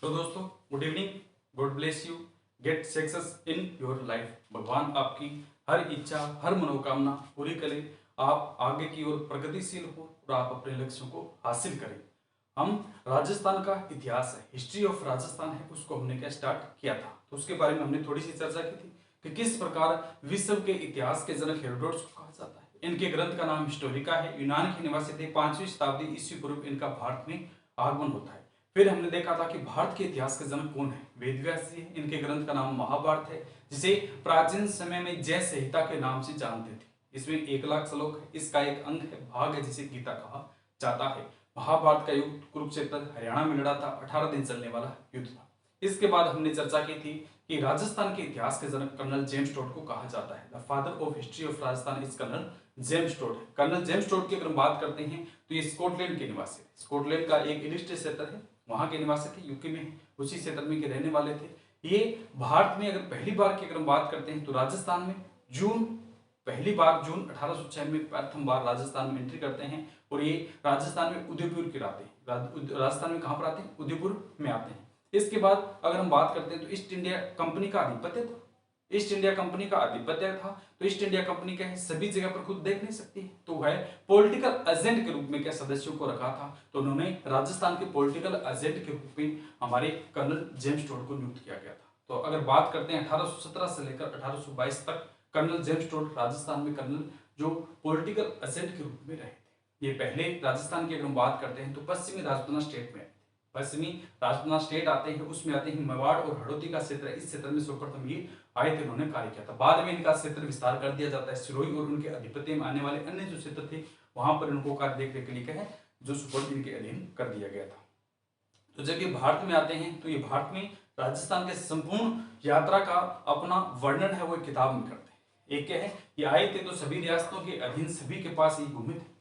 तो दोस्तों, good evening, God bless you, get success in your life. भगवान आपकी हर इच्छा, हर मनोकामना पूरी करे, आप आगे की ओर प्रगतिशील हो और आप अपने लक्ष्यों को हासिल करें। हम राजस्थान का इतिहास है, हिस्ट्री ऑफ राजस्थान है, उसको हमने क्या स्टार्ट किया था, तो उसके बारे में हमने थोड़ी सी चर्चा की थी कि किस प्रकार विश्व के इतिहास के जनक हेरोडोटस को कहा जाता है। इनके ग्रंथ का नाम हिस्टोरिका है, यूनान के निवासी थे, 5वीं शताब्दी ईस्वी पूर्व इनका भारत में आगमन होता है। फिर हमने देखा था कि भारत के इतिहास के जनक कौन है, वेद व्यास जी हैं। इनके ग्रंथ का नाम महाभारत है, जिसे प्राचीन समय में जय संहिता के नाम से जानते थे। इसमें 1 लाख श्लोक है, इसका एक अंग है, भाग है, जिसे गीता कहा जाता है। महाभारत का युद्ध कुरुक्षेत्र हरियाणा में लड़ा था, 18 दिन चलने वाला युद्ध था। इसके बाद हमने चर्चा की थी कि राजस्थान के इतिहास के जनक कर्नल जेम्स टोड को कहा जाता है। The father of history of Rajasthan is colonel James Tod है। कर्नल जेम्स टोड की अगर हम बात करते हैं तो ये स्कॉटलैंड के निवासी है। स्कॉटलैंड का एक इलिस्ट्रेट क्षेत्र है, वहां के निवासी थे, यूके में उसी क्षेत्र में के रहने वाले थे। ये भारत में अगर पहली बार की अगर हम बात करते हैं तो राजस्थान में पहली बार जून 1806 में प्रथम बार राजस्थान में एंट्री करते हैं, और ये राजस्थान में उदयपुर के आते हैं। राजस्थान में कहां पर आते हैं? उदयपुर में आते हैं। इसके बाद अगर हम बात करते हैं तो ईस्ट इंडिया कंपनी का आधिपत्य था। ईस्ट इंडिया कंपनी का आधिपत्य था, तो ईस्ट इंडिया कंपनी क्या है, सभी जगह पर खुद देख नहीं सकती, तो वह पॉलिटिकल एजेंट के रूप में क्या सदस्यों को रखा था, तो उन्होंने राजस्थान के पॉलिटिकल एजेंट के रूप में हमारे कर्नल जेम्स टोड को नियुक्त किया गया था। तो अगर बात करते हैं 1817 से लेकर 1822 तक कर्नल जेम्स टोड राजस्थान में कर्नल जो पॉलिटिकल एजेंट के रूप में रहे थे। ये पहले राजस्थान की अगर हम बात करते हैं तो पश्चिमी राजपूताना स्टेट में, पश्चिमी राजपूताना स्टेट आते हैं, उसमें आते हैं मेवाड़ और हड़ौती का क्षेत्र, इस क्षेत्र में सर्वप्रथम ये आए थे, उन्होंने कार्य किया था। बाद में इनका क्षेत्र विस्तार कर दिया जाता है, सिरोही और उनके अधिपत्य में आने वाले अन्य जो क्षेत्र थे वहां पर इनको कार्य देखने के लिए क्या है, जो सुपौल इनके अधीन कर दिया गया था। तो जब ये भारत में आते हैं तो ये भारत में राजस्थान के संपूर्ण यात्रा का अपना वर्णन है वो किताब में करते हैं। एक क्या है, ये आए थे तो सभी रियासतों के अधीन सभी के पास ये घूमे थे,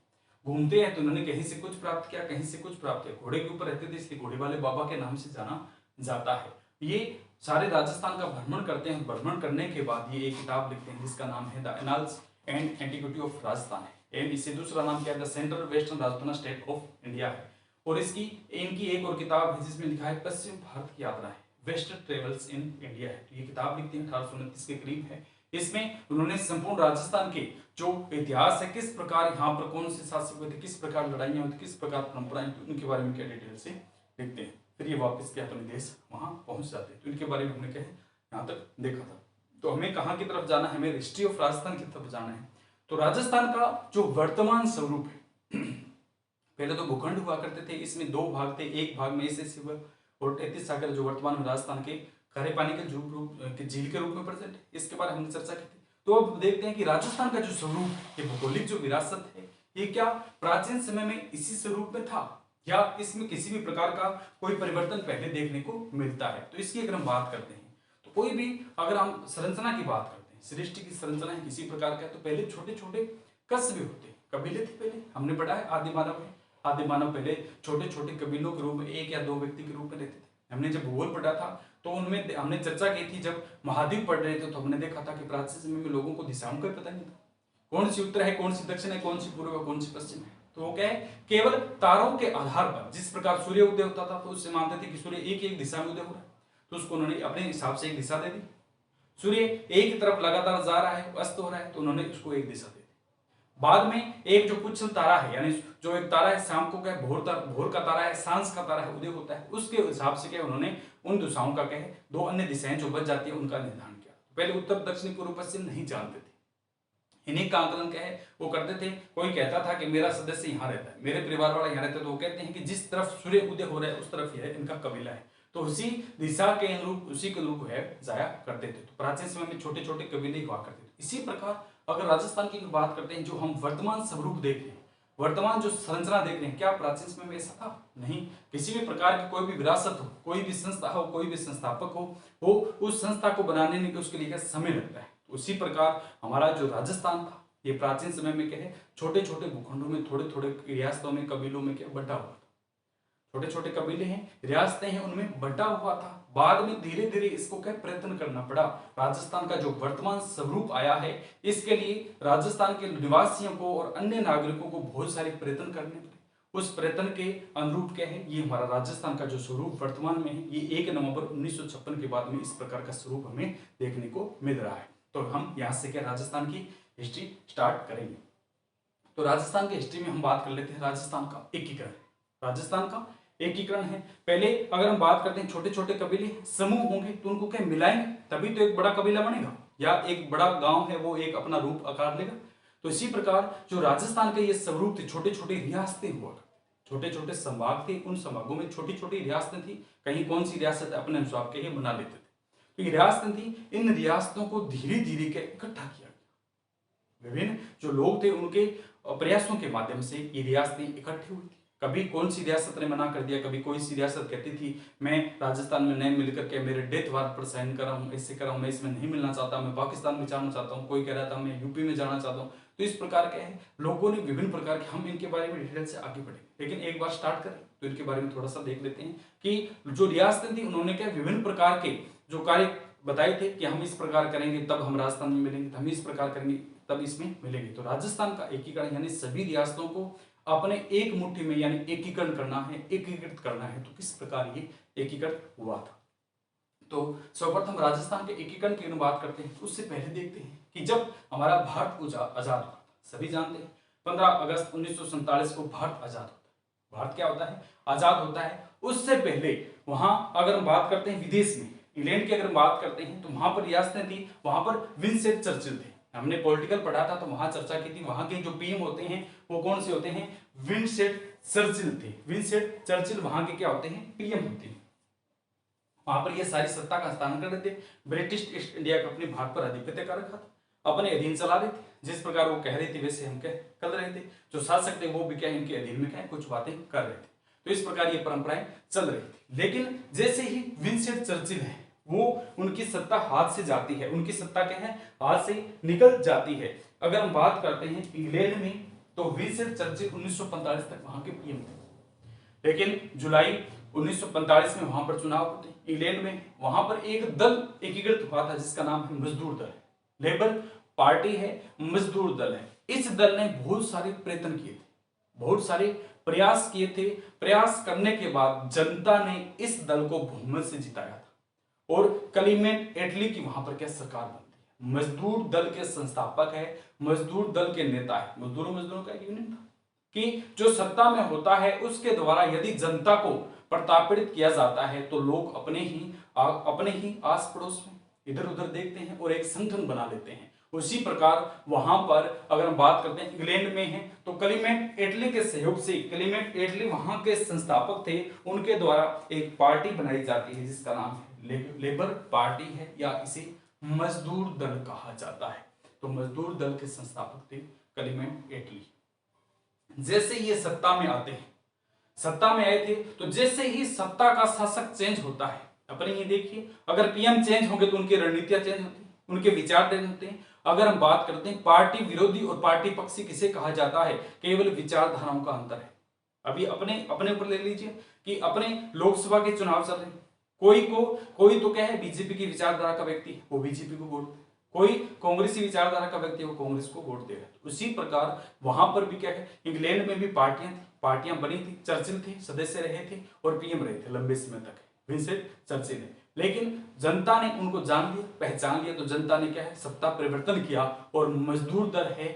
घूमते हैं तो उन्होंने कहीं से कुछ प्राप्त किया, कहीं से कुछ प्राप्त किया। घोड़े के ऊपर रहते थे, इसलिए घोड़े वाले बाबा के नाम से जाना जाता है। ये सारे राजस्थान का भ्रमण करते हैं, भ्रमण करने के बाद ये एक किताब लिखते हैं जिसका नाम है the annals and antiquity of Rajasthan है। एंड इसे दूसरा नाम क्या है, the central western Rajasthan state of India है। और इनकी एक और किताब है जिसमें लिखा है पश्चिम भारत की यात्रा है, वेस्टर्न ट्रेवल्स इन इंडिया है। तो ये किताब लिखते हैं 1829 के करीब है। इसमें उन्होंने संपूर्ण राजस्थान के जो इतिहास है, किस प्रकार यहाँ पर कौन से शासक हुए थे, किस प्रकार लड़ाइयाँ हुई थी, किस प्रकार परंपराएं थी, उनके बारे में क्या डिटेल से लिखते हैं। फिर ये वापस क्या अपने देश वहां पहुंच जाते हैं। तो इनके बारे में हमने क्या है यहाँ तक देखा था। तो हमें कहाँ की तरफ जाना है, हमें हिस्ट्री ऑफ राजस्थान की तरफ जाना है। तो राजस्थान का जो वर्तमान स्वरूप है, पहले तो भूखंड हुआ करते थे, इसमें 2 भाग थे, एक भाग में एस और 33 सागर जो वर्तमान में राजस्थान के खारे पानी के झील के रूप में प्रेजेंट है। इसके बारे में हमने चर्चा की थी। तो अब देखते हैं कि राजस्थान का जो स्वरूप, ये भौगोलिक जो विरासत है, ये क्या प्राचीन समय में इसी स्वरूप में था या इसमें किसी भी प्रकार का कोई परिवर्तन पहले देखने को मिलता है। तो इसकी अगर हम बात करते हैं तो कोई भी अगर हम संरचना की बात करते हैं, सृष्टि की संरचना है किसी प्रकार का, तो पहले छोटे छोटे कस्बे होते, कबीले थे। पहले हमने पढ़ा है आदि मानव में, आदि मानव पहले छोटे छोटे कबीलों के रूप में 1 या 2 व्यक्ति के रूप में रहते थे। हमने जब भूगोल पढ़ा था तो उनमें हमने चर्चा की थी, जब महाद्वीप पढ़ रहे थे तो हमने देखा था कि प्राचीन समय में लोगों को दिशाओं का पता नहीं था, कौन सी उत्तर है, कौन सी दक्षिण है, कौन सी पूर्व है, कौन सी पश्चिम है। तो वो क्या है, केवल तारों के आधार पर, जिस प्रकार सूर्य उदय होता था तो उससे मानते थे कि सूर्य एक एक दिशा में उदय हो रहा है, तो उसको उन्होंने अपने हिसाब से एक दिशा दे दी। सूर्य एक ही तरफ लगातार जा रहा है, अस्त हो रहा है, तो उन्होंने उसको एक दिशा दे दी। बाद में एक जो पुच्छल तारा है, यानी जो एक तारा है शाम को क्या भोर का तारा है, सांझ का तारा है, उदय होता है, उसके हिसाब से क्या उन्होंने उन दिशाओं का क्या है 2 अन्य दिशाएं जो बच जाती है उनका निर्धारण किया। पहले उत्तर दक्षिण पूर्व पश्चिम नहीं जानते थे, इन्हीं का आकलन क्या है वो करते थे। कोई कहता था कि मेरा सदस्य यहाँ रहता है, मेरे परिवार वाला यहाँ रहता है, तो वो कहते हैं कि जिस तरफ सूर्य उदय हो रहा है उस तरफ यह इनका कबीला है, तो उसी दिशा के अनुरूप उसी के अनुरूप है जाया करते थे। तो प्राचीन समय में छोटे छोटे कबीले हुआ करते थे। इसी प्रकार अगर राजस्थान की बात करते हैं, जो हम वर्तमान स्वरूप देख रहे हैं, वर्तमान जो संरचना देख रहे हैं, क्या प्राचीन समय में ऐसा था? नहीं। किसी भी प्रकार की कोई भी विरासत हो, कोई भी संस्था हो, कोई भी संस्थापक हो उस संस्था को बनाने में उसके लिए समय लगता है। तो उसी प्रकार हमारा जो राजस्थान था, ये प्राचीन समय में क्या है छोटे छोटे भूखंडों में, थोड़े थोड़े रियासतों में, कबीलों में क्या बटा हुआ था। छोटे छोटे कबीले हैं, रियासतें हैं, उनमें बटा हुआ था। बाद में धीरे धीरे इसको क्या प्रयत्न करना पड़ा। राजस्थान का जो वर्तमान स्वरूप आया है, इसके लिए राजस्थान के निवासियों को और अन्य नागरिकों को बहुत सारे प्रयत्न करने पड़े। उस प्रयत्न के अनुरूप क्या है, ये हमारा राजस्थान का जो स्वरूप वर्तमान में है, ये 1 नवंबर 1956 के बाद में इस प्रकार का स्वरूप हमें देखने को मिल रहा है। तो हम यहाँ से क्या राजस्थान की हिस्ट्री स्टार्ट करेंगे। तो राजस्थान की हिस्ट्री में हम बात कर लेते हैं राजस्थान का एकीकरण। राजस्थान का एकीकरण है, पहले अगर हम बात करते हैं छोटे छोटे कबीले समूह होंगे तो उनको क्या मिलाएंगे, तभी तो एक बड़ा कबीला बनेगा या एक बड़ा गांव है वो एक अपना रूप आकार लेगा। तो इसी प्रकार जो राजस्थान के ये स्वरूप थे, छोटे छोटे रियासतें हुआ, छोटे छोटे संभाग थे, उन संभागों में छोटी छोटी रियासतें थी, कहीं कौन सी रियासत अपने अनुसार के बना लेते थे। तो ये रियासतें थी, इन रियासतों को धीरे धीरे के इकट्ठा किया गया। विभिन्न जो लोग थे उनके प्रयासों के माध्यम से ये रियासतें इकट्ठी हुई थी। कभी कौन सी रियासत ने मना कर दिया, कभी कोई सी रियासत कहती थी मैं राजस्थान में नहीं मिलकर के मेरे डेथ वारंट पर साइन कर रहा हूँ, ऐसे कर रहा हूँ, मैं इसमें नहीं मिलना चाहता, मैं पाकिस्तान में जाना चाहता हूँ, कोई कह रहा था मैं यूपी में जाना चाहता हूँ। तो इस प्रकार के है लोगों ने विभिन्न प्रकार के, हम इनके बारे में डिटेल से आगे बढ़े, लेकिन एक बार स्टार्ट करें तो इनके बारे में थोड़ा सा देख लेते हैं कि जो रियासतें थी उन्होंने क्या विभिन्न प्रकार के जो कार्य बताए थे कि हम इस प्रकार करेंगे तब हम राजस्थान में मिलेंगे, हम इस प्रकार करेंगे तब इसमें मिलेंगे। तो राजस्थान का एकीकरण यानी सभी रियासतों को अपने एक मुट्ठी में यानी एकीकरण करना है, एकीकृत करना है। तो किस प्रकार ये एकीकृत हुआ था। तो सर्वप्रथम राजस्थान के एकीकरण की बात करते हैं, उससे पहले देखते हैं कि जब हमारा भारत आजाद हुआ, सभी जानते हैं 15 अगस्त 1947 को भारत आजाद होता है। भारत क्या होता है, आजाद होता है। उससे पहले वहां अगर हम बात करते हैं विदेश में, इंग्लैंड की अगर बात करते हैं तो वहां पर रियासतें थी, वहां पर विंस्टन चर्चिल थे। हमने पॉलिटिकल पढ़ा था तो वहां चर्चा की थी, वहां के जो पीएम होते हैं वो कौन से होते हैं, विंस्टन चर्चिल थे। विंस्टन चर्चिल वहां के क्या होते हैं, पीएम होते हैं। वहां पर ये सारी सत्ता का हस्तांतरण कर देते, British east India company Bharat पर आधिपत्य कर रखा था, अपने अधीन चला रहे थे, जिस प्रकार वो कह रही थी वैसे हम क्या कर रहे थे, जो शासक थे वो भी क्या इनके अधीन में क्या कुछ बातें कर रहे थे। तो इस प्रकार ये परंपराएं चल रही थी। लेकिन जैसे ही विंस्टन चर्चिल है वो उनकी सत्ता हाथ से जाती है, उनकी सत्ता क्या है हाथ से निकल जाती है। अगर हम बात करते हैं इंग्लैंड में तो विंस्टन चर्चिल 1945 तक वहां के पीएम थे, लेकिन जुलाई 1945 में वहां पर चुनाव होते हैं इंग्लैंड में। वहां पर एक दल एकीकृत हुआ था जिसका नाम है मजदूर दल, लेबर पार्टी है, मजदूर दल है। इस दल ने बहुत सारे प्रयत्न किए थे, बहुत सारे प्रयास किए थे। प्रयास करने के बाद जनता ने इस दल को बहुमत से जिताया था और क्लीमेंट एटली की वहां पर क्या सरकार बनती है। मजदूर दल के संस्थापक है, मजदूर दल के नेता है, मजदूरों का यूनियन था कि जो सत्ता में होता है उसके द्वारा यदि जनता को प्रताड़ित किया जाता है तो लोग अपने ही आस पड़ोस में इधर उधर देखते हैं और एक संगठन बना लेते हैं। उसी प्रकार वहां पर अगर हम बात करते हैं इंग्लैंड में है तो क्लीमेंट एटली के सहयोग से, क्लीमेंट एटली वहां के संस्थापक थे, उनके द्वारा एक पार्टी बनाई जाती है जिसका नाम है लेबर पार्टी है या इसे मजदूर दल कहा जाता है। तो मजदूर दल के संस्थापक थे क्लीमेंट एटली। जैसे ये सत्ता में आते हैं, सत्ता में आए थे तो जैसे ही सत्ता का शासक चेंज होता है, अपने ये देखिए अगर पीएम चेंज होंगे तो उनकी रणनीतियां चेंज होती हैं, उनके विचार चेंज होते हैं। अगर हम बात करते हैं पार्टी विरोधी और पार्टी पक्षी किसे कहा जाता है, केवल विचारधाराओं का अंतर है। अभी अपने ऊपर ले लीजिए कि अपने लोकसभा के चुनाव चल रहे हैं, कोई तो क्या है बीजेपी की विचारधारा का व्यक्ति वो बीजेपी को वोट, कोई कांग्रेसी विचारधारा का व्यक्ति वो कांग्रेस को वोट दे रहा है। उसी प्रकार वहां पर भी क्या है, इंग्लैंड में भी पार्टियां बनी थी, चर्चिल थे सदस्य रहे थे और पीएम रहे थे लंबे समय तक विंस्टन चर्चिल ने। लेकिन जनता ने उनको जान लिया, पहचान लिया, तो जनता ने क्या है सत्ता परिवर्तन किया और मजदूर दल है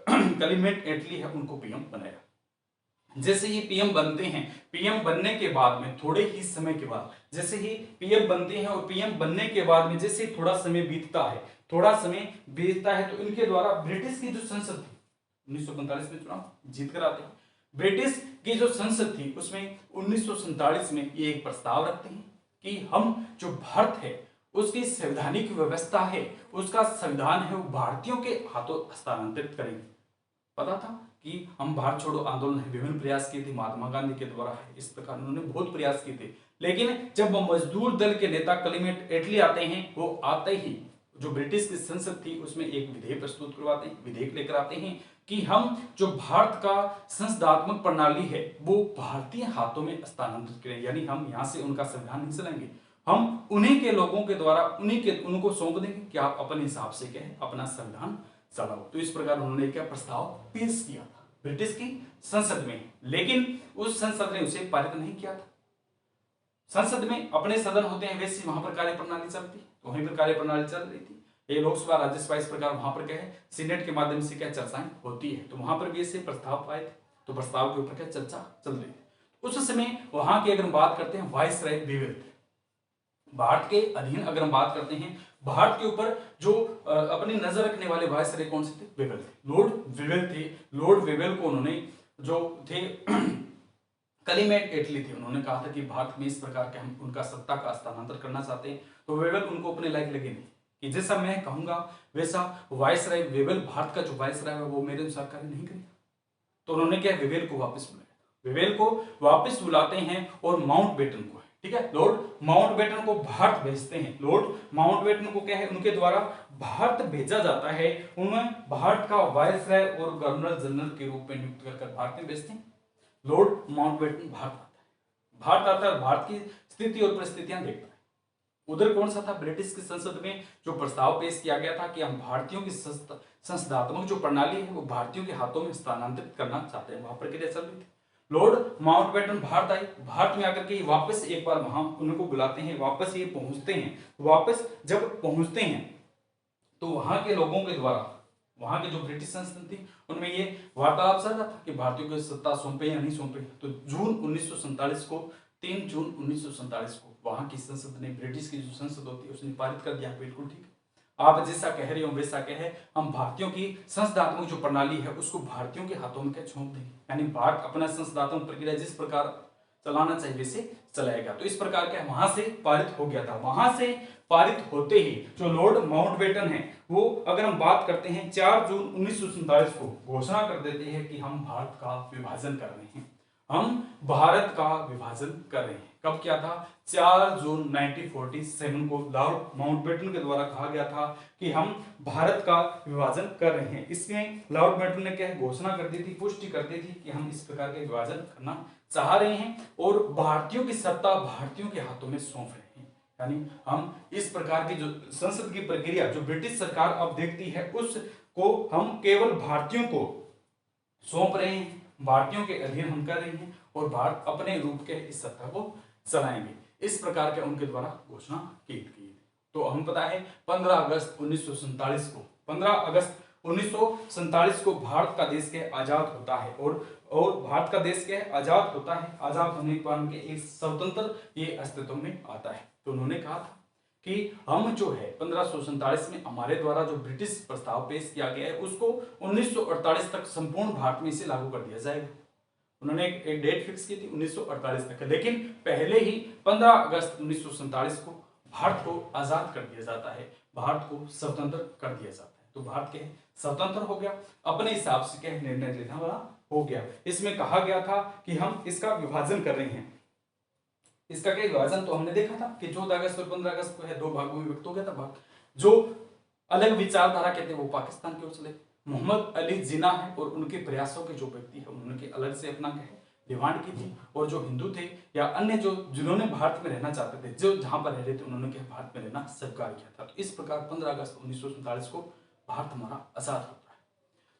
क्लीमेंट एटली है उनको पीएम बनाया। जैसे ही पीएम बनते हैं, पीएम बनने के बाद में थोड़े ही समय के बाद जैसे ही पीएम बनते हैं और पीएम बनने के बाद में जैसे थोड़ा समय बीतता है तो इनके द्वारा ब्रिटिश की जो संसद थी 1945 में चुनाव जीत कर आते हैं। ब्रिटिश की जो संसद थी उसमें 1947 में ये एक प्रस्ताव रखते हैं कि हम जो भारत है उसकी संवैधानिक व्यवस्था है, उसका संविधान है, वो भारतीयों के हाथों हस्तांतरित करेंगे। पता था कि हम भारत छोड़ो आंदोलन है, विभिन्न प्रयास किए थे महात्मा गांधी के द्वारा, इस प्रकार उन्होंने बहुत प्रयास किए थे। लेकिन जब वो मजदूर दल के नेता क्लीमेंट एटली आते हैं, वो आते ही जो ब्रिटिश की संसद थी उसमें एक विधेयक प्रस्तुत करवाते हैं, विधेयक लेकर आते हैं कि हम जो भारत का संसदात्मक प्रणाली है वो भारतीय हाथों में स्थानांतरित करें, यानी हम यहाँ से उनका संविधान नहीं चलाएंगे, हम उन्हीं के लोगों के द्वारा उनको सौंप देंगे कि आप अपने हिसाब से क्या है अपना संविधान चलाओ। तो इस प्रकार उन्होंने क्या प्रस्ताव पेश किया था। ब्रिटिश की संसद में, लेकिन उस संसद ने उसे पारित नहीं किया था। संसद में अपने सदन होते हैं, वैसे वहां पर कार्य प्रणाली चलती, तो वहीं पर कार्य प्रणाली चल रही थी। ये लोकसभा राज्यसभा इस प्रकार वहां पर क्या है, सीनेट के माध्यम से क्या चर्चाएं होती है, तो वहां पर भी ऐसे प्रस्ताव आए थे, तो प्रस्ताव के ऊपर क्या चर्चा चल रही थी। उस समय वहां की अगर हम बात करते हैं, वाइसराय वेवेल थे। भारत के अधीन अगर हम बात करते हैं, भारत के ऊपर जो अपनी नजर रखने वाले वाइसराय कौन से थे, वेवेल थे, लॉर्ड वेवेल थे। लॉर्ड वेवेल को उन्होंने जो थे कलिमेट एटली थे, उन्होंने कहा था कि भारत में इस प्रकार के हम उनका सत्ता का हस्तांतरण करना चाहते हैं, तो वेवेल उनको अपने लायक लगे नहीं कि जैसा मैं कहूंगा वैसा वाइसराय वेवेल, भारत का जो वाइसराय है वो मेरे अनुसार कार्य नहीं करेगा। तो उन्होंने क्या, वेवेल को वापस बुलाया। वेवेल को वापस बुलाते हैं और माउंटबेटन को, ठीक है, लॉर्ड माउंटबेटन को भारत भेजते हैं। लॉर्ड माउंटबेटन को क्या है, उनके द्वारा भारत भेजा जाता है। उन्हें भारत का वाइसराय और गवर्नर जनरल के रूप में नियुक्त कर भारत में भेजते हैं। लॉर्ड माउंटबेटन भारत आता है, भारत आता है और भारत की स्थिति और परिस्थितियां देखता है। उधर कौन सा था, ब्रिटिश की संसद में जो प्रस्ताव पेश किया गया था कि हम भारतीयों की संसदात्मक जो प्रणाली है वो भारतीयों के हाथों में स्थानांतरित करना चाहते हैं, वहां प्रक्रिया चल रही थी। लॉर्ड माउंटबेटन भारत आए, भारत में आकर के वापस एक बार वहां उनको बुलाते हैं, वापस ये पहुंचते हैं। वापस जब पहुंचते हैं तो वहां के लोगों के द्वारा, वहां की जो ब्रिटिश संसद थी उनमें ये वार्तालाप चल रहा था कि भारतीयों को सत्ता सौंपे या नहीं सौंपे। तो जून 1947 को, 3 जून 1947 को वहां की संसद ने, ब्रिटिश की जो संसद होती है उसने पारित कर दिया, बिल्कुल ठीक है, आप जैसा कह रहे हो वैसा कहे, हम भारतीयों की संसदात्मक जो प्रणाली है उसको भारतीयों के हाथों में क्या सौंप देंगे, यानी भारत अपना संसदात्मक प्रक्रिया जिस प्रकार चलाना चाहिए वैसे चलाएगा। तो इस प्रकार का वहां से पारित हो गया था। वहां से पारित होते ही जो लॉर्ड माउंटबेटन है वो, अगर हम बात करते हैं, 4 जून 1947 को घोषणा कर देते हैं कि हम भारत का विभाजन कर रहे हैं, हम भारत का विभाजन कर रहे हैं। कब किया था, 4 जून 1947 को लॉर्ड माउंटबेटन के द्वारा कहा गया था कि हम भारत का विभाजन कर रहे हैं। इसमें लॉर्ड माउंटबेटन ने क्या घोषणा कर दी थी, पुष्टि कर दी थी कि हम इस प्रकार के विभाजन करना चाह रहे हैं और भारतीयों की सत्ता भारतीयों के हाथों में सौंप रहे हैं। यानी हम इस प्रकार की जो संसद की प्रक्रिया जो ब्रिटिश सरकार अब देखती है उसको हम केवल भारतीयों को सौंप रहे हैं, भारतीयों के अधीन हम कर रहे हैं और भारत अपने रूप के इस सत्ता को चलाएंगे। इस प्रकार के उनके द्वारा घोषणा की गई। तो हम पता है 15 अगस्त 1947 को, 15 अगस्त 1947 को भारत का देश के आजाद होता है और भारत का देश के आजाद होता है। आजाद होने के बाद के एक स्वतंत्र ये अस्तित्व में आता है। तो उन्होंने कहा था कि हम जो है 1547 में हमारे द्वारा जो ब्रिटिश प्रस्ताव पेश किया गया है उसको 1948 तक संपूर्ण भारत में इसे लागू कर दिया जाएगा। उन्होंने एक डेट फिक्स की थी 1948 तक, लेकिन पहले ही 15 अगस्त 1947 को भारत को आजाद कर दिया जाता है, भारत को स्वतंत्र कर दिया जाता है। तो भारत के स्वतंत्र हो गया, अपने हिसाब से क्या निर्णय लेना वाला हो गया। इसमें कहा गया था कि हम इसका विभाजन कर रहे हैं। इसका क्या विभाजन, तो हमने देखा था कि 14 अगस्त और 15 अगस्त को है 2 भागों में विभक्त हो गया था। भाग जो अलग विचारधारा के थे वो पाकिस्तान की ओर चले। मोहम्मद अली जिन्ना है और उनके प्रयासों के जो व्यक्ति है उन्होंने अलग से अपना डिमांड की थी, और जो हिंदू थे या अन्य जो जिन्होंने भारत में रहना चाहते थे, जो जहां पर रह रहे थे, उन्होंने क्या भारत में रहना स्वीकार किया था। तो इस प्रकार 15 अगस्त 1947 को भारत हमारा आजाद होता है।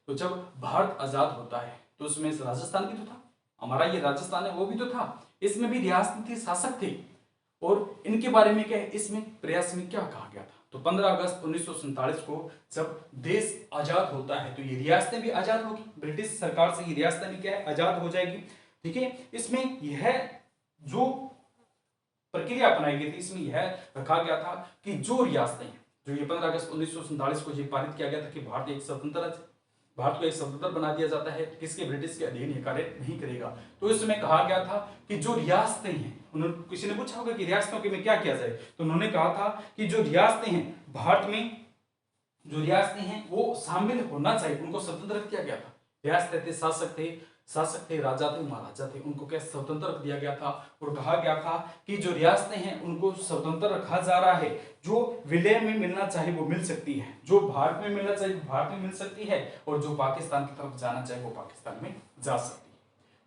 तो जब भारत आजाद होता है तो उसमें राजस्थान भी तो था, हमारा ये राजस्थान है वो भी तो था, इसमें भी रियासत थे, शासक थे, और इनके बारे में क्या है, इसमें प्रयास में क्या कहा गया था। तो 15 अगस्त 1947 को जब देश आजाद होता है तो ये रियासतें भी आजाद होगी, ब्रिटिश सरकार से ये रियासतें भी क्या है, आजाद हो जाएगी। ठीक है, इसमें यह जो प्रक्रिया अपनाई गई थी, इसमें यह रखा गया था कि जो रियासतें हैं, जो ये 15 अगस्त 1947 को ये पारित किया गया था कि भारत एक स्वतंत्र राज्य, भारत को एक स्वतंत्र बना दिया जाता है, किसके, ब्रिटिश के अधीन ये कार्य नहीं करेगा। तो इसमें कहा गया था कि जो रियासतें हैं, उन्होंने, किसी ने पूछा होगा कि रियासतों के में क्या किया जाए, तो उन्होंने कहा था कि जो रियासतें हैं भारत में, जो रियासतें हैं वो शामिल होना चाहिए, उनको स्वतंत्र किया गया था। रियासतें थे, शासक थे, राजा थे, महाराजा थे, उनको क्या स्वतंत्र रख दिया गया था। और कहा गया था कि जो रियासतें हैं उनको स्वतंत्र रखा जा रहा है, जो विलय में मिलना चाहिए वो मिल सकती है, जो भारत में मिलना चाहिए भारत में मिल सकती है, और जो पाकिस्तान की तरफ जाना चाहिए वो पाकिस्तान में जा सकती है।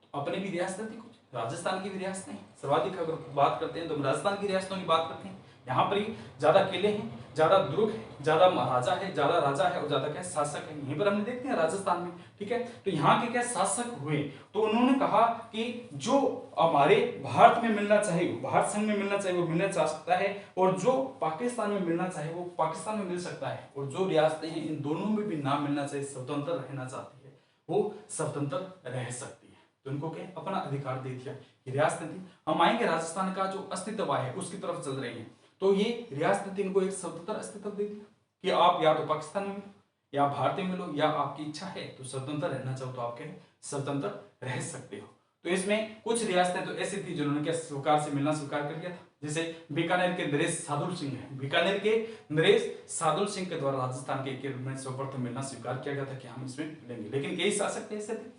तो अपनी भी रियासतें थी कुछ, राजस्थान की भी रियासतें हैं, सर्वाधिक अगर बात करते हैं तो हम राजस्थान की रियासतों की बात करते हैं, यहाँ पर ही ज्यादा किले हैं, ज्यादा दुर्ग है, ज्यादा महाराजा है, ज्यादा राजा है और ज्यादा क्या शासक है। यहीं पर हमने देखते हैं राजस्थान में, ठीक है। तो यहाँ के क्या शासक हुए, तो उन्होंने कहा कि जो हमारे भारत में मिलना चाहिए, भारत संघ में मिलना चाहिए, वो मिलना चाह सकता है, और जो पाकिस्तान में मिलना चाहिए वो पाकिस्तान में मिल सकता है, और जो रियासतें हैं इन दोनों में भी ना मिलना चाहिए, स्वतंत्र रहना चाहती है, वो स्वतंत्र रह सकती है। तो इनको क्या अपना अधिकार दे दिया। रियासतें थी, हम आएंगे राजस्थान का जो अस्तित्व है उसकी तरफ चल रही है, तो ये रियासतें थी, इनको एक स्वतंत्र अस्तित्व दे दिया कि आप या तो पाकिस्तान में मिलो या भारत में मिलो, या आपकी इच्छा है तो स्वतंत्र रहना चाहो तो आप क्या स्वतंत्र रह सकते हो। तो इसमें कुछ रियासतें तो ऐसी थी जिन्होंने क्या सरकार से मिलना स्वीकार कर लिया था, जैसे बीकानेर के नरेश सादुल सिंह है, बीकानेर के नरेश सादुल सिंह के द्वारा राजस्थान के में सर्वप्रथम मिलना स्वीकार किया गया था कि हम इसमें मिलेंगे। लेकिन कई शासक ऐसे थे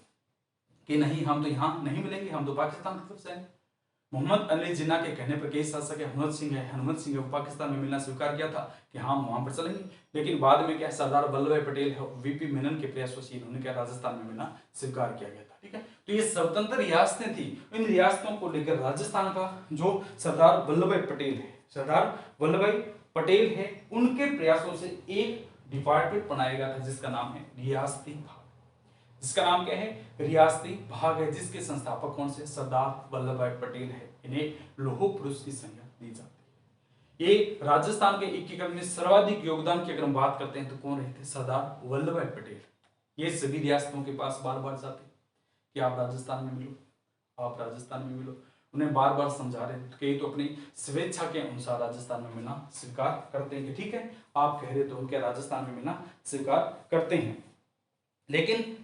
कि नहीं, हम तो यहाँ नहीं मिलेंगे, हम तो पाकिस्तान की तरफ से हैं। मोहम्मद अली जिन्ना के कहने पर कई शासक है, हनुमत सिंह है, पाकिस्तान में मिलना स्वीकार किया था कि हाँ हम वहां पर चलेंगे। लेकिन बाद में क्या सरदार वल्लभ भाई पटेल है, वीपी मेनन के प्रयासों से उन्होंने क्या राजस्थान में मिलना स्वीकार किया गया था, ठीक है। तो ये स्वतंत्र रियासतें थी, इन रियासतों को लेकर राजस्थान का जो सरदार वल्लभ भाई पटेल है, सरदार वल्लभ भाई पटेल है, उनके प्रयासों से एक डिपार्टमेंट बनाया गया था जिसका नाम है रियासती भाग, जिसका नाम क्या है रियासती भाग है, जिसके संस्थापक कौन से सरदार वल्लभ भाई पटेल है। इन्हें लौह पुरुष की संज्ञा दी जाती है। ये राजस्थान के एकीकरण में सर्वाधिक योगदान की अगर हम बात करते हैं तो कौन रहे थे, सरदार वल्लभ भाई पटेल। ये सभी रियासतों के पास बार बार जाते कि आप राजस्थान में मिलो, आप राजस्थान में मिलो, उन्हें बार बार समझा रहे थे। कई तो अपनी स्वेच्छा के अनुसार राजस्थान में मिलना स्वीकार करते हैं कि ठीक है आप कह रहे तो उनके राजस्थान में मिलना स्वीकार करते हैं। लेकिन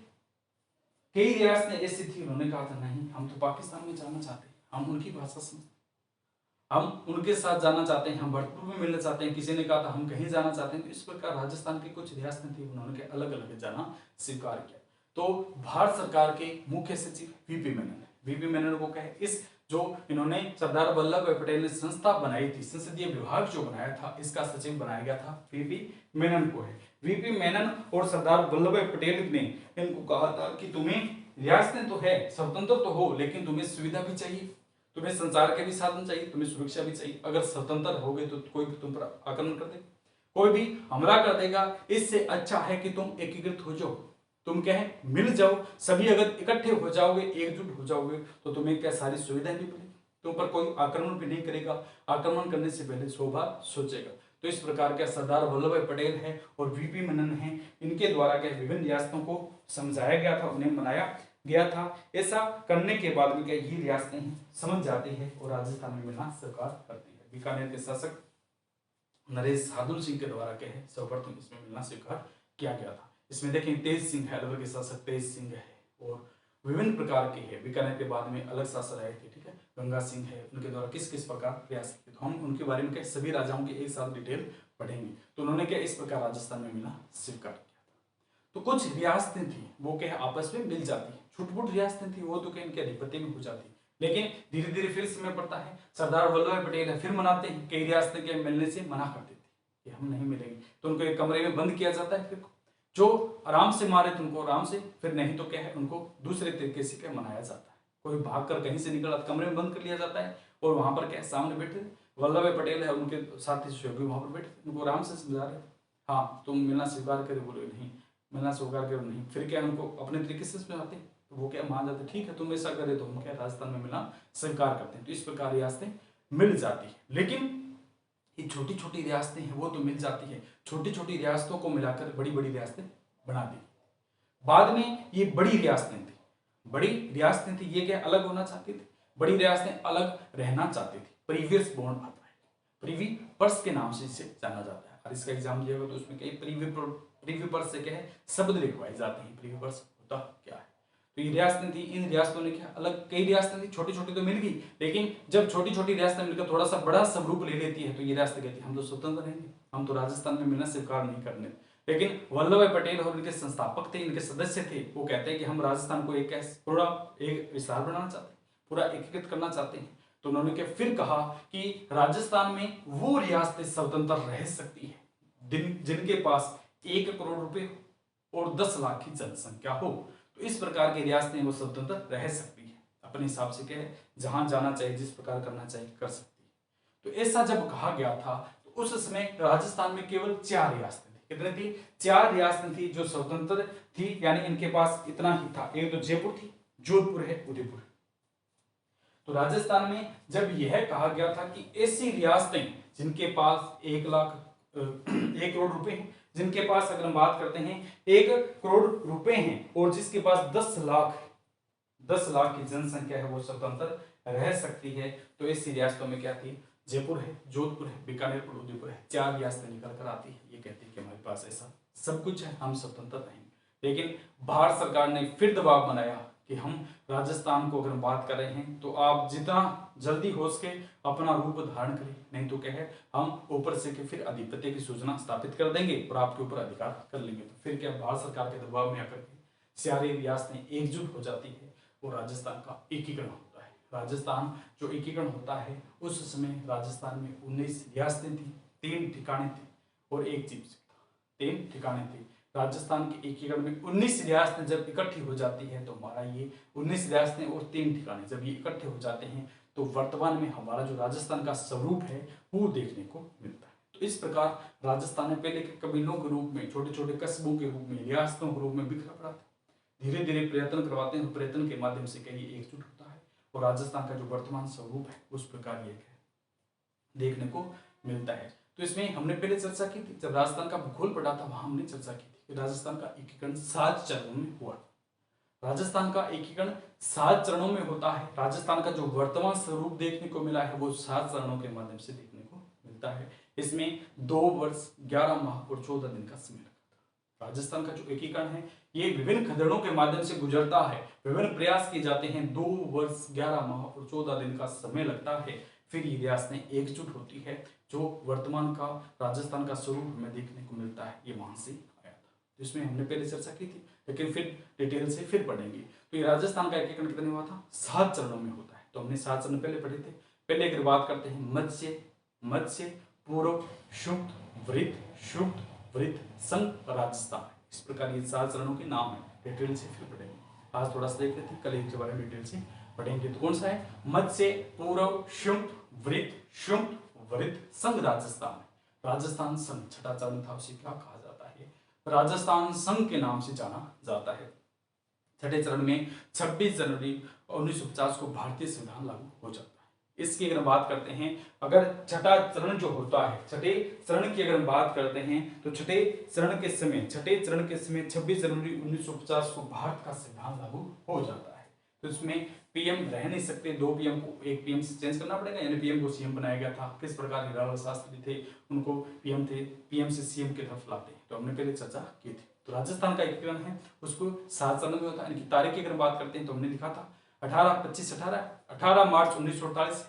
कई रियासतें ऐसी थी उन्होंने कहा था नहीं, हम तो पाकिस्तान में जाना चाहते हैं, हम उनकी भाषा समझते, हम उनके साथ जाना चाहते हैं, हम भरतपुर में मिलना चाहते हैं। किसी ने कहा था हम कहीं जाना चाहते हैं। तो इस प्रकार राजस्थान की कुछ रियासतें थी उन्होंने अलग अलग जाना स्वीकार किया। तो भारत सरकार के मुख्य सचिव वीपी मेनन को कहे, इस जो इन्होंने सरदार वल्लभ भाई पटेल ने संस्था बनाई थी, संसदीय विभाग जो बनाया था, इसका सचिव बनाया गया था वीपी मेनन को है। वीपी मेनन और सरदार वल्लभ भाई पटेल ने इनको कहा था कि तुम्हें रियासतें तो है, स्वतंत्र तो हो, लेकिन तुम्हें सुविधा भी चाहिए, तुम्हें संचार के भी साधन चाहिए, तुम्हें सुरक्षा भी चाहिए। अगर स्वतंत्र होगे तो कोई भी तुम पर आक्रमण कर दे, कोई भी हमला कर देगा, इससे अच्छा है कि तुम एकीकृत हो जाओ, तुम क्या है मिल जाओ, सभी अगर इकट्ठे हो जाओगे, एकजुट हो जाओगे तो तुम्हें क्या सारी सुविधाएं भी मिलेगी, तुम पर कोई आक्रमण भी नहीं करेगा, आक्रमण करने से पहले 100 बार सोचेगा। तो इस प्रकार के सरदार वल्लभ भाई पटेल है और वीपी मेनन है, इनके द्वारा क्या विभिन्न रियासतों को समझाया गया था, उन्हें मनाया गया था। ऐसा करने के बाद में क्या ये रियासतें समझ जाती है और राजस्थान में मिलना स्वीकार करती है। बीकानेर के शासक नरेश सादुल सिंह के द्वारा क्या है सर्वप्रथम इसमें मिलना स्वीकार किया गया था। इसमें देखें तेज सिंह है, अलवर के शासक तेज सिंह है और विभिन्न प्रकार के है। बीकानेर के बाद में अलग शासक आए थे, ठीक है, गंगा सिंह है, उनके द्वारा किस किस प्रकार प्रयास किए, तो हम उनके बारे में क्या सभी राजाओं की एक साथ डिटेल पढ़ेंगे। तो उन्होंने क्या इस प्रकार राजस्थान में मिलना स्वीकार किया था। तो कुछ रियासतें थी वो क्या आपस में मिल जाती है, छुटपुट रियासतें थी वो तो क्या इनके अधिपत्य में हो जाती, लेकिन धीरे धीरे फिर समय पड़ता है, सरदार वल्लभ भाई पटेल है फिर मनाते हैं, कई रियासतें के मिलने से मना करते थे कि हम नहीं मिलेंगे, तो उनको एक कमरे में बंद किया जाता है, फिर जो आराम से मारे तो उनको आराम से, फिर नहीं तो क्या है उनको दूसरे तरीके से क्या मनाया जाता है। कोई भागकर कहीं से निकला कमरे में बंद कर लिया जाता है और वहां पर क्या सामने बैठे वल्लभ भाई पटेल है उनके साथी सहयोगी वहां पर बैठे, उनको आराम से समझा रहे हाँ तुम मिलना स्वीकार करे, बोले नहीं मिलना स्वीकार करो नहीं, फिर क्या उनको अपने तरीके से समझाते तो वो क्या मान जाते ठीक है तुम ऐसा करे तो हम क्या राजस्थान में मिलना स्वीकार करते हैं। तो इस प्रकार रियासतें मिल जाती है। लेकिन ये छोटी छोटी रियासतें हैं वो तो मिल जाती है, छोटी छोटी रियासतों को मिलाकर बड़ी बड़ी रियासतें बना दी। बाद में ये बड़ी रियासतें थी, बड़ी रियासतें थी ये क्या अलग होना चाहती थी, बड़ी रियासतें अलग रहना चाहती थी। प्रीवियस बॉन्ड आता है, प्रीवी पर्स के नाम से इसे जाना जाता है और इसका एग्जाम दिया होगा तो उसमें कई प्रीवी पर्स से क्या है शब्द लिखवाए जाते हैं, प्रीवी पर्स होता क्या है। तो ये रियासतें थी, इन रियासतों ने क्या अलग कई रियासतें थी, छोटी छोटी तो मिल गई, लेकिन जब छोटी छोटी रियासतें मिलकर थोड़ा सा बड़ा स्वरूप ले लेती है तो ये रियासतें कहती है हम तो स्वतंत्र रहेंगे, हम तो राजस्थान में मिलना स्वीकार नहीं करने। लेकिन वल्लभ भाई पटेल और इनके संस्थापक थे, इनके सदस्य थे, वो कहते हैं कि हम राजस्थान को एक पूरा एक विस्तार बनाना चाहते हैं, पूरा एकीकृत करना चाहते हैं। तो उन्होंने क्या फिर कहा कि राजस्थान में वो रियासतें स्वतंत्र रह सकती है जिनके पास 1 करोड़ रुपए और 10 लाख की जनसंख्या हो। तो इस प्रकार की रियासतें वो स्वतंत्र रह सकती है, अपने हिसाब से क्या है जहां जाना चाहिए जिस प्रकार करना चाहिए कर सकती है। तो ऐसा जब कहा गया था तो उस समय राजस्थान में केवल 4 रियासतें थी। कितनी थी? 4 रियासतें थी जो स्वतंत्र थी, यानी इनके पास इतना ही था। एक तो जयपुर थी, जोधपुर है, उदयपुर। तो राजस्थान में जब यह कहा गया था कि ऐसी रियासतें जिनके पास 1 करोड़ रुपए हैं, जिनके पास अगर हम बात करते हैं 1 करोड़ रुपए हैं और जिसके पास 10 लाख की जनसंख्या है, वो स्वतंत्र रह सकती है। तो ऐसी रियासतों में क्या थी? जयपुर है, जोधपुर है, बीकानेर और उदयपुर है। 4 रियासतें निकल कर आती है। ये कहती है कि हमारे पास ऐसा सब कुछ है, हम स्वतंत्र रहेंगे। लेकिन भारत सरकार ने फिर दबाव बनाया कि हम राजस्थान को अगर हम बात कर रहे हैं तो आप जितना जल्दी हो सके अपना रूप धारण करें, नहीं तो क्या है, हम ऊपर से के फिर अधिपत्य की सूचना स्थापित कर देंगे और आपके ऊपर अधिकार कर लेंगे। तो फिर क्या, भारत सरकार के दबाव में आकर के सारी रियासतें एकजुट हो जाती है और राजस्थान का एकीकरण होता है। राजस्थान जो एकीकरण होता है उस समय राजस्थान में 19 रियासतें थी, 3 ठिकाने थे और एक चीफ था। 3 ठिकाने थे। राजस्थान के एकीकरण में 19 रियासतें जब इकट्ठी हो जाती है तो हमारा ये 19 रियासतें और 3 ठिकाने जब ये इकट्ठे हो जाते हैं तो वर्तमान में हमारा जो राजस्थान का स्वरूप है वो देखने को मिलता है। तो इस प्रकार राजस्थान में पहले के कबीलों के रूप में, छोटे छोटे कस्बों के रूप में, रियासतों के रूप में बिखरा पड़ा था। धीरे धीरे प्रयत्न करवाते हैं, प्रयत्न के माध्यम से कहीं एकजुट होता है और राजस्थान का जो वर्तमान स्वरूप है उस प्रकार ये देखने को मिलता है। तो इसमें हमने पहले चर्चा की थी, जब राजस्थान का भूगोल पढ़ा था वहां हमने चर्चा की थी कि राजस्थान का एकीकरण 7 चरणों में हुआ। राजस्थान का एकीकरण 7 चरणों में होता है। राजस्थान का जो वर्तमान स्वरूप देखने को मिला है वो 7 चरणों के माध्यम से देखने को मिलता है। इसमें 2 वर्ष 11 माह और 14 दिन का समय लगता है। राजस्थान का जो एकीकरण है ये विभिन्न खदेड़ों के माध्यम से गुजरता है, विभिन्न प्रयास किए जाते हैं। 2 वर्ष 11 माह और 14 दिन का समय लगता है, फिर ये रियासतें एकजुट होती है। जो वर्तमान का राजस्थान का स्वरूप हमें देखने को मिलता है ये वहां से आया था, जिसमें हमने पहले चर्चा की थी, लेकिन फिर डिटेल से फिर पढ़ेंगे। तो ये राजस्थान का एकीकरण कितने हुआ था? 7 चरणों में होता है। तो हमने 7 चरण पहले पढ़े थे। पहले अगर बात करते हैं मत्स्य, पूर्व, शुक्त, वृत्त, शुक्त, वृत्त, संघ, राजस्थान। इस प्रकार ये 7 चरणों के नाम है। डिटेल से फिर पढ़ेंगे। आज थोड़ा सा देख लेते हैं, कल इनके बारे में डिटेल से पढ़ेंगे। तो कौन सा है? मत्स्य, पूर्व, शुक्त, वृत्त, शुक्त, वृत्त, संघ, राजस्थान। राजस्थान संघ छठा चरण था, उसे क्या कहा जाता है? राजस्थान संघ के नाम से जाना जाता है। छठे चरण में 26 जनवरी 1950 को भारतीय संविधान लागू हो जाता है। इसकी अगर बात करते हैं, अगर छठा चरण जो होता है, छठे चरण की अगर हम बात करते हैं तो छठे चरण के समय 26 जनवरी 1950 को भारत का संविधान लागू हो जाता है। तो इसमें पीएम रह नहीं सकते, 2 पीएम को एक पीएम से चेंज करना पड़ेगा, यानी पीएम को सीएम बनाया गया था। किस प्रकार हीरालाल शास्त्री थे, उनको पीएम थे, पीएम से सीएम की तरफ लाते, तो हमने पहले चर्चा की थी। तो राजस्थान का एकीकरण है उसको 7 चरण में होता है। इनकी तारीख की अगर बात करते हैं तो हमने लिखा था 18 मार्च 1948,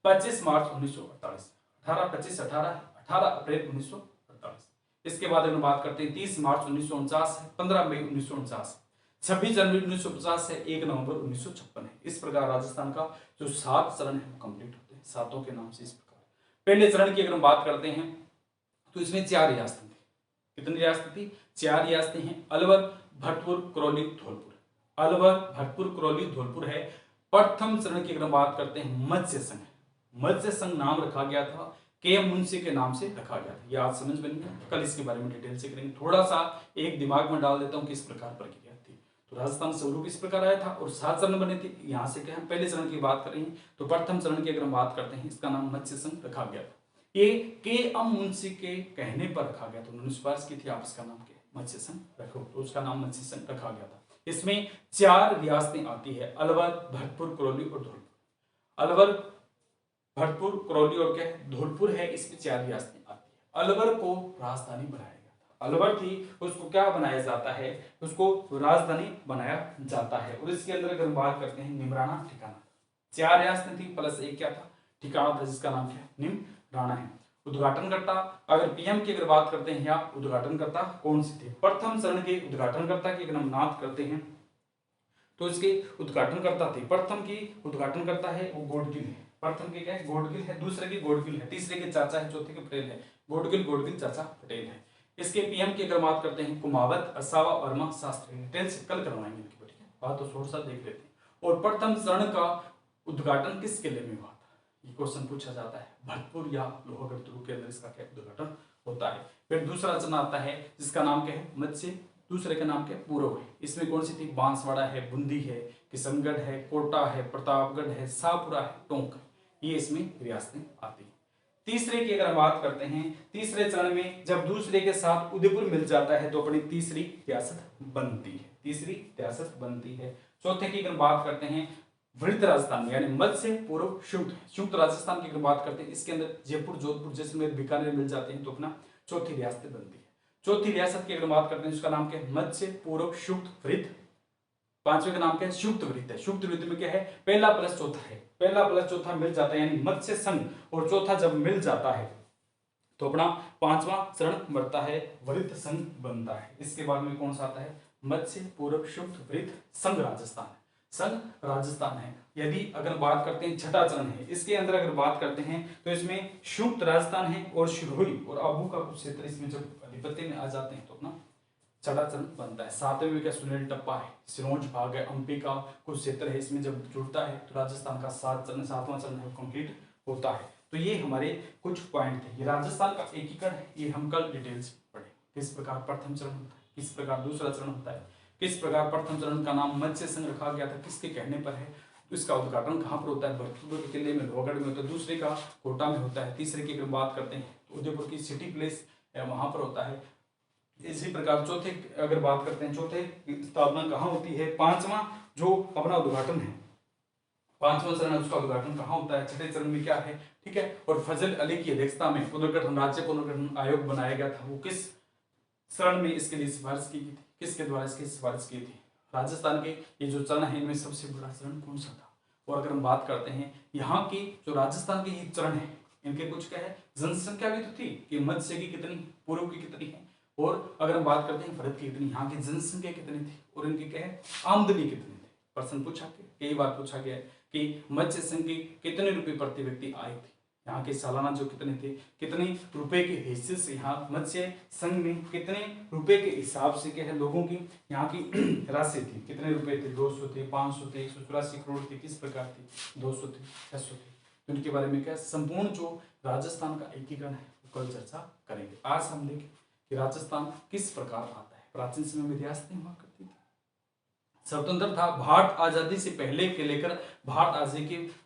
25 मार्च 1948, 18 अप्रैल 1948। इसके बाद अगर बात करते हैं 30 मार्च 1949 है, 15 मई 1949, 26 जनवरी 1950 है, 1 नवंबर 1956 है। इस प्रकार राजस्थान का जो 7 चरण है वो कंप्लीट होते हैं, सातों के नाम से इस प्रकार। पहले चरण की अगर हम बात करते हैं तो इसमें 4 रियासतें थी। कितनी रियासतें थी? 4 रियासतें हैं। अलवर, भरतपुर, करौली, धौलपुर। अलवर, भरतपुर, करौली, धौलपुर है। प्रथम चरण की अगर हम बात करते हैं मत्स्य संघ। मत्स्य संघ नाम रखा गया था के.एम. मुंशी के नाम से रखा गया था। ये आज समझ बन गया, कल इसके बारे में डिटेल से करेंगे। थोड़ा सा एक दिमाग में डाल देता हूं किस प्रकार प्रक्रिया थी। तो राजस्थान स्वरूप इस प्रकार आया था और 7 चरण बने थे। यहाँ से क्या हम पहले चरण की बात करेंगे तो प्रथम चरण की अगर हम बात करते हैं इसका नाम मत्स्य संघ रखा गया था। ये के.एम. मुंशी के कहने पर रखा गया था। उन्होंने सिफारिश की थी आप इसका नाम क्या मत्स्य संघ रखो, तो उसका नाम मत्स्य संघ रखा गया था। इसमें 4 रियासतें आती है, अलवर, भरतपुर, करौली और धौलपुर। अलवर, भरतपुर, करौली और क्या है धौलपुर है, इसमें 4 रियासतें आती है। अलवर को राजधानी बनाया गया था। अलवर थी उसको क्या बनाया जाता है? उसको राजधानी बनाया जाता है। और इसके अंदर अगर हम बात करते हैं निमराना ठिकाना, 4 रियासतें थी प्लस एक क्या था ठिकाना था जिसका नाम क्या निमराना है। उद्घाटनकर्ता अगर पीएम की अगर बात करते हैं या उद्घाटनकर्ता कौन से थे? प्रथम चरण के उद्घाटनकर्ता की अगर हम बात करते हैं तो इसके उद्घाटनकर्ता थे, प्रथम की उद्घाटनकर्ता है वो गोडगिल है। प्रथम के क्या है? गोडगिल है, दूसरे की गोडगिल है, तीसरे के चाचा है, चौथे के पटेल है। गोडगिल चाचा पटेल है। इसके पीएम की अगर बात करते हैं कुमावत, असावा, वर्मा, शास्त्री। डिटेल से कल करवाएंगे इनकी, ठीक है, बात तो थोड़ा सा देख लेते हैं। और प्रथम चरण का उद्घाटन किस किले में हुआ था? ये क्वेश्चन पूछा जाता है। भरतपुर या लोहागढ़ तुर्क के अंदर इसका क्या उद्घाटन होता है। फिर दूसरा चरण आता है जिसका नाम क्या है मत्स्य, दूसरे का नाम क्या है पूरव है। इसमें कौन सी थी, बांसवाड़ा है, बूंदी है, किशनगढ़ है, कोटा है, प्रतापगढ़ है, शाहपुरा है, टोंक, ये इसमें रियासतें आती है। तीसरे की अगर बात करते हैं, तीसरे चरण में जब दूसरे के साथ उदयपुर मिल जाता है तो अपनी तीसरी रियासत बनती है, तीसरी रियासत बनती है। चौथे की अगर बात करते हैं वृत्त राजस्थान यानी मध्य पूर्व संयुक्त राजस्थान की अगर बात करते हैं, इसके अंदर जयपुर, जोधपुर, जैसलमेर, बीकानेर मिल जाते हैं तो अपना चौथी रियासत बनती है। चौथी रियासत की अगर बात करते हैं उसका नाम क्या है, मध्य पूर्व संयुक्त वृत्त। पांचवे का नाम क्या है, संयुक्त वृत्त है। संयुक्त वृत्त में क्या है, पहला प्लस चौथा है, पहला प्लस चौथा मिल जाता है यानी मत्स्य संघ और चौथा जब मिल जाता है तो अपना पांचवा चरण बढ़ता है, वृत्त संघ बनता है। इसके बाद में कौन सा आता है, मत्स्य पूर्व संयुक्त वृत्त संघ राजस्थान है, संघ राजस्थान है। यदि अगर बात करते हैं छठा चरण है, इसके अंदर अगर बात करते हैं तो इसमें संयुक्त राजस्थान है और सिरोही और आबू का कुछ क्षेत्र इसमें जब अधिपत्य में आ जाते हैं तो अपना छठा चरण बनता है। सातवें में क्या सुनील टप्पा है, सिरोंज भाग है, अंबिका कुछ क्षेत्र है, इसमें जब जुड़ता है तो राजस्थान का सातवां चरण है कंप्लीट होता है। तो ये हमारे कुछ पॉइंट थे। ये राजस्थान का एकीकरण है, ये हम कल डिटेल्स पढ़े, किस प्रकार प्रथम चरण होता है, किस प्रकार दूसरा चरण होता है, किस प्रकार प्रथम चरण का नाम मत्स्य संघ रखा गया था, किसके कहने पर है, तो इसका उद्घाटन कहाँ पर होता है, भरतपुर के किले में, लोहागढ़ में होता है, दूसरे का कोटा में होता है, तीसरे की अगर बात करते हैं तो उदयपुर की सिटी प्लेस वहां पर होता है। इसी प्रकार चौथे अगर बात करते हैं, चौथे की स्थापना कहाँ होती है, पांचवा जो अपना उद्घाटन है, पांचवा चरण है उसका उद्घाटन कहाँ होता है, छठे चरण में क्या है, ठीक है। और फजल अली की अध्यक्षता में पुनर्गठन राज्य पुनर्गठन आयोग बनाया गया था, वो किस चरण में इसके लिए सिफारिश की गई थी, किसके द्वारा इसकी सिफारिश की थी, राजस्थान के ये जो चरण है इनमें सबसे बड़ा चरण कौन सा था। और अगर हम बात करते हैं यहाँ की जो राजस्थान के ये चरण है, इनके कुछ क्या है, जनसंख्या भी तो थी कि मध्य की कितनी, पूर्व की कितनी है, और अगर हम बात करते हैं भारत की कितनी, यहाँ की जनसंख्या कितनी थी और इनकी क्या है आमदनी कितनी थी। प्रश्न पूछा गया, कई बार पूछा गया है कि मत्स्य संघ की कितने रुपए प्रति व्यक्ति आय थी, यहाँ के सालाना जो कितने थे, कितने रुपए के हिस्से से यहाँ मत्स्य संघ में कितने रुपए के हिसाब से क्या है लोगों की यहाँ की राशि थी, कितने रुपए थे, 200 थे, 500 थे, 184 करोड़ थे, किस प्रकार थी, 200 थे, 600 थे। तो इनके बारे में क्या संपूर्ण जो राजस्थान का एकीकरण है कल चर्चा करेंगे। आज हम देखें कि राजस्थान किस प्रकार आता है। प्राचीन समय में रियासतें हुआ करती थी, स्वतंत्र था, भारत आजादी से पहले के लेकर भारत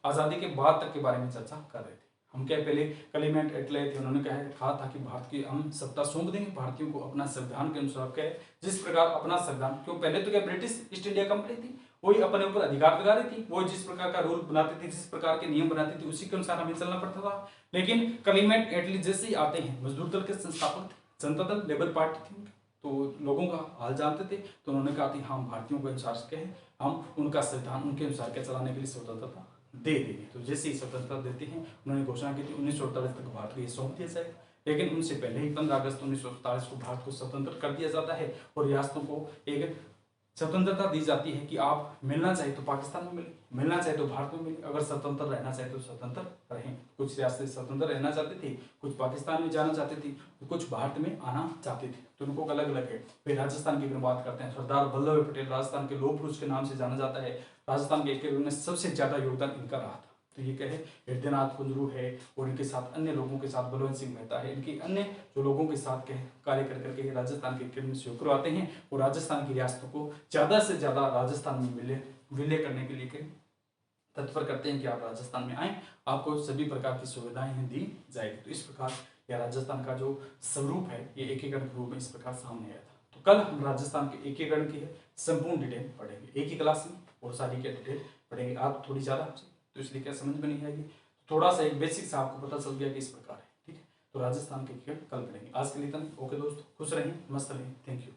आजादी के बाद तक के बारे में चर्चा कर रहे थे हम। क्या पहले क्लेमेंट एटले थे, उन्होंने कहा था कि भारत की हम सत्ता सौंप देंगे भारतीयों को अपना संविधान के अनुसार। क्या जिस प्रकार अपना संविधान, क्यों पहले तो क्या ब्रिटिश ईस्ट इंडिया कंपनी थी, वही अपने ऊपर अधिकार लगा रही थी, वो जिस प्रकार का रूल बनाती थी, जिस प्रकार के नियम बनाती थी उसी के अनुसार हमें चलना पड़ता था। लेकिन क्लेमेंट एटली जैसे ही आते हैं, मजदूर दल के संस्थापक थे, जनता दल लेबर पार्टी थी, तो लोगों का हाल जानते थे, तो उन्होंने कहा कि हम भारतीयों के अनुसार क्या है, हम उनका संविधान उनके अनुसार क्या चलाने के लिए स्वतंत्रता दे देंगे। तो जैसे ही स्वतंत्रता देते हैं, उन्होंने घोषणा की थी 1948 तक भारत को ये सौंप दिया जाएगा। लेकिन उनसे पहले ही 15 अगस्त 1947 को भारत को स्वतंत्र कर दिया जाता है और रियासतों को एक स्वतंत्रता दी जाती है कि आप मिलना चाहे तो पाकिस्तान में मिले, मिलना चाहे तो भारत में मिले, अगर स्वतंत्र रहना चाहे तो स्वतंत्र रहें। कुछ रियासतें स्वतंत्र रहना चाहती थी, कुछ पाकिस्तान में जाना चाहती थी, तो कुछ भारत में आना चाहती थी, तो उनको अलग अलग है। फिर राजस्थान की अगर बात करते हैं, सरदार वल्लभ भाई पटेल राजस्थान के लौह पुरुष के नाम से जाना जाता है। राजस्थान के एकीकरण में सबसे ज्यादा योगदान इनका रहा था। तो ये क्या है, हृदयनाथ कुंजरू है और इनके साथ अन्य लोगों के साथ बलवंत सिंह मेहता है, इनके अन्य जो लोगों के साथ क्या कार्य कर करके राजस्थान के एकीकरण में सहयोग करवाते हैं और राजस्थान की रियासतों को ज्यादा से ज्यादा राजस्थान में विलय करने के लिए तत्पर करते हैं कि आप राजस्थान में आए, आपको सभी प्रकार की सुविधाएं दी जाएगी। तो इस प्रकार यह राजस्थान का जो स्वरूप है, ये एकीकरण के रूप में इस प्रकार सामने आया था। तो कल हम राजस्थान के एकीकरण की संपूर्ण डिटेल पढ़ेंगे, एक ही क्लास में और सारी की डिटेल पढ़ेंगे। आप थोड़ी ज्यादा तो इसलिए क्या समझ में नहीं आएगी, थोड़ा सा एक बेसिक सा आपको पता चल गया कि इस प्रकार है, ठीक है। तो राजस्थान के एकीकरण कल पढ़ेंगे। आज के लिए इतना, ओके दोस्तों, खुश रहें, मस्त रहें, थैंक यू।